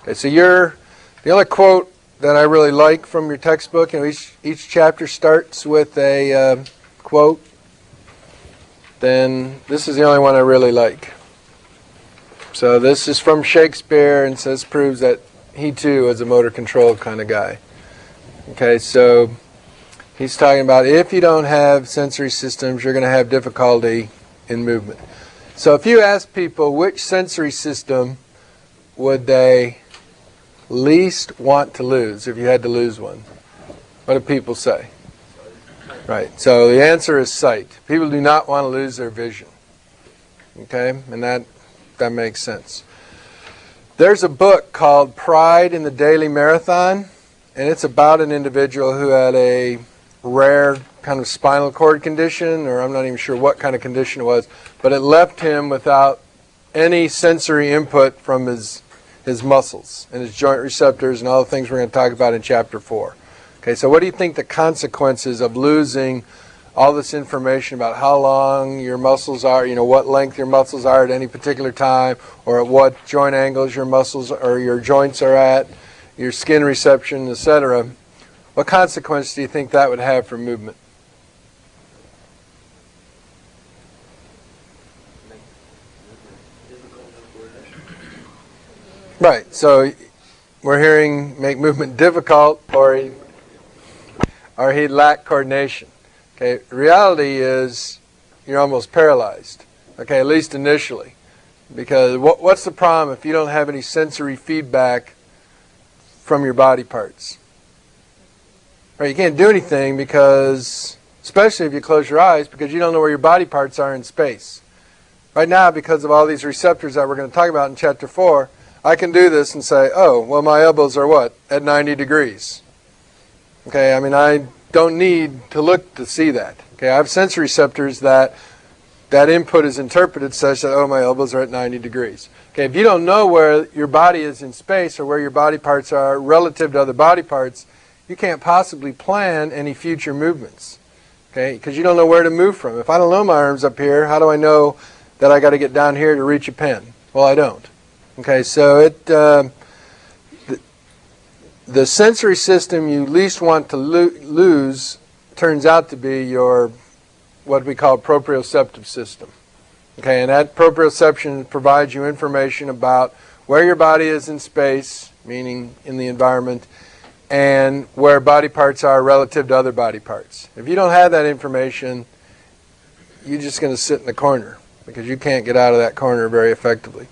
Okay, so the other quote that I really like from your textbook, each chapter starts with a quote, then this is the only one I really like. So this is from Shakespeare and proves that he too is a motor control kind of guy. Okay, so he's talking about if you don't have sensory systems, you're going to have difficulty in movement. So if you ask people which sensory system would they least want to lose if you had to lose one, what do people say? Right, so the answer is sight. People do not want to lose their vision. Okay, and that makes sense. There's a book called Pride in the Daily Marathon, and it's about an individual who had a rare kind of spinal cord condition, or I'm not even sure what kind of condition it was, but it left him without any sensory input from his muscles and his joint receptors and all the things we're going to talk about in Chapter 4. Okay, so what do you think the consequences of losing all this information about how long your muscles are, what length your muscles are at any particular time, or at what joint angles your muscles or your joints are at, your skin reception, etc. What consequence do you think that would have for movement? Right, so we're hearing make movement difficult, or he'd lack coordination. Okay, reality is you're almost paralyzed, okay, at least initially. Because what's the problem if you don't have any sensory feedback from your body parts? Right, you can't do anything because, especially if you close your eyes, because you don't know where your body parts are in space. Right now, because of all these receptors that we're going to talk about in Chapter 4, I can do this and say, oh, well, my elbows are what? At 90 degrees. Okay, I mean, I don't need to look to see that. Okay, I have sensory receptors that input is interpreted such that, oh, my elbows are at 90 degrees. Okay, if you don't know where your body is in space or where your body parts are relative to other body parts, you can't possibly plan any future movements. Okay, because you don't know where to move from. If I don't know my arm's up here, how do I know that I got to get down here to reach a pen? Well, I don't. Okay, so the sensory system you least want to lose turns out to be your what we call proprioceptive system. Okay, and that proprioception provides you information about where your body is in space, meaning in the environment, and where body parts are relative to other body parts. If you don't have that information, you're just going to sit in the corner because you can't get out of that corner very effectively.